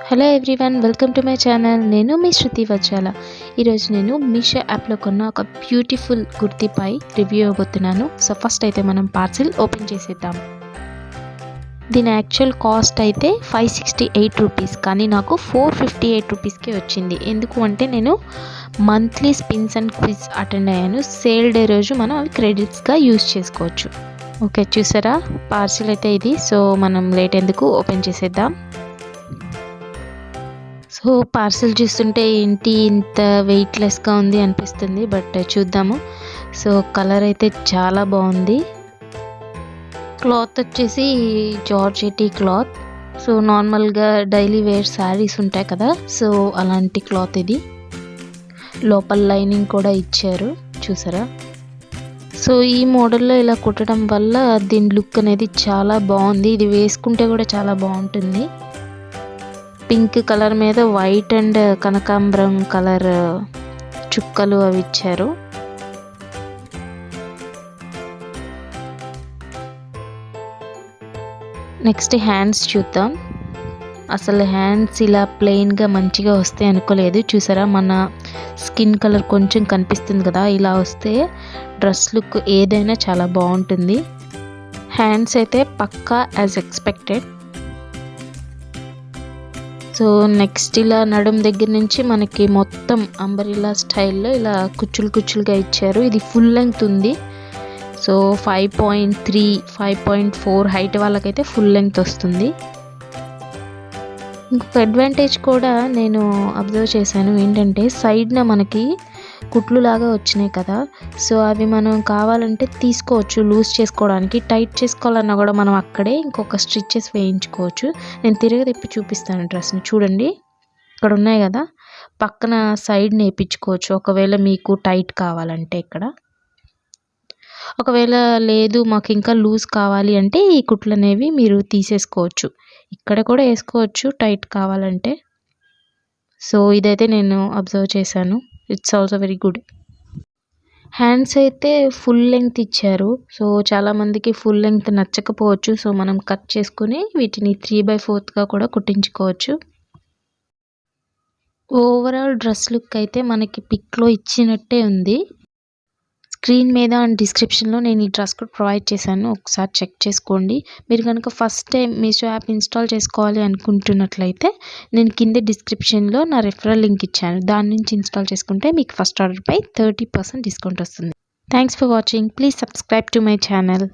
Hello everyone, welcome to my channel. నేను మీ శృతి వచ్చాల. ఈరోజు నేను మీషో యాప్లో కొన్న ఒక బ్యూటిఫుల్ కుర్తీపై రివ్యూ ఇవ్వబోతున్నాను. సో ఫస్ట్ అయితే మనం పార్సిల్ ఓపెన్ చేసేద్దాం. దీని యాక్చువల్ కాస్ట్ అయితే 568 రూపీస్, కానీ నాకు 458 రూపీస్కే వచ్చింది. ఎందుకు అంటే నేను monthly spins and quiz attend అయ్యాను. సేల్ డే రోజు మనం అవి క్రెడిట్స్గా యూజ్ చేసుకోవచ్చు. ఓకే, చూసారా పార్సిల్ అయితే ఇది. సో మనం లేట్ ఎందుకు ఓపెన్ చేసేద్దాం. సో పార్సిల్ చూస్తుంటే ఏంటి ఇంత వెయిట్లెస్గా ఉంది అనిపిస్తుంది, బట్ చూద్దాము. సో కలర్ అయితే చాలా బాగుంది. క్లాత్ వచ్చేసి జార్జెటీ క్లాత్. సో నార్మల్గా డైలీ వేర్ శారీస్ ఉంటాయి కదా, సో అలాంటి క్లాత్ ఇది. లోపల లైనింగ్ కూడా ఇచ్చారు, చూసారా. సో ఈ మోడల్లో ఇలా కుట్టడం వల్ల దీని లుక్ అనేది చాలా బాగుంది. ఇది వేసుకుంటే కూడా చాలా బాగుంటుంది. పింక్ కలర్ మీద వైట్ అండ్ కనకాంబరం కలర్ చుక్కలు అవి ఇచ్చారు. నెక్స్ట్ హ్యాండ్స్ చూద్దాం. అసలు హ్యాండ్స్ ఇలా ప్లెయిన్గా మంచిగా వస్తాయి అనుకోలేదు. చూసారా, మన స్కిన్ కలర్ కొంచెం కనిపిస్తుంది కదా, ఇలా వస్తే డ్రెస్ లుక్ ఏదైనా చాలా బాగుంటుంది. హ్యాండ్స్ అయితే పక్కా యాజ్ ఎక్స్పెక్టెడ్. సో నెక్స్ట్ ఇలా నడుం దగ్గర నుంచి మనకి మొత్తం అంబరిలా స్టైల్లో ఇలా కుచ్చులు కుచ్చులుగా ఇచ్చారు. ఇది ఫుల్ లెంగ్త్ ఉంది. సో 5.3, 5.4 హైట్ వాళ్ళకైతే ఫుల్ లెంగ్త్ వస్తుంది. ఇంకొక అడ్వాంటేజ్ కూడా నేను అబ్జర్వ్ చేశాను, ఏంటంటే సైడ్న మనకి కుట్లు లాగా వచ్చినాయి కదా, సో అవి మనం కావాలంటే తీసుకోవచ్చు లూజ్ చేసుకోవడానికి. టైట్ చేసుకోవాలన్నా కూడా మనం అక్కడే ఇంకొక స్టిచెస్ వేయించుకోవచ్చు. నేను తిరగ తిప్పి చూపిస్తాను డ్రెస్ని, చూడండి. ఇక్కడ ఉన్నాయి కదా, పక్కన సైడ్ నేర్పించుకోవచ్చు ఒకవేళ మీకు టైట్ కావాలంటే. ఇక్కడ ఒకవేళ లేదు మాకు ఇంకా లూజ్ కావాలి అంటే ఈ కుట్లు అనేవి మీరు తీసేసుకోవచ్చు. ఇక్కడ కూడా వేసుకోవచ్చు టైట్ కావాలంటే. సో ఇదైతే నేను అబ్జర్వ్ చేశాను. It's also very good. Hands అయితే ఫుల్ లెంగ్త్ ఇచ్చారు. సో చాలామందికి ఫుల్ లెంగ్త్ నచ్చకపోవచ్చు. సో మనం కట్ చేసుకుని వీటిని 3/4గా కూడా కుట్టించుకోవచ్చు. ఓవరాల్ డ్రెస్ లుక్ అయితే మనకి పిక్లో ఇచ్చినట్టే ఉంది. స్క్రీన్ మీద అండ్ డిస్క్రిప్షన్లో నేను ఈ డ్రెస్ కోడ్ ప్రొవైడ్ చేశాను, ఒకసారి చెక్ చేసుకోండి. మీరు కనుక first time Meesho app install చేసుకోవాలి అనుకుంటున్నట్లయితే నేను కింద డిస్క్రిప్షన్లో నా రెఫరల్ లింక్ ఇచ్చాను, దాని నుంచి ఇన్స్టాల్ చేసుకుంటే మీకు ఫస్ట్ ఆర్డర్పై 30% డిస్కౌంట్ వస్తుంది. Thanks for watching. Please subscribe to my channel.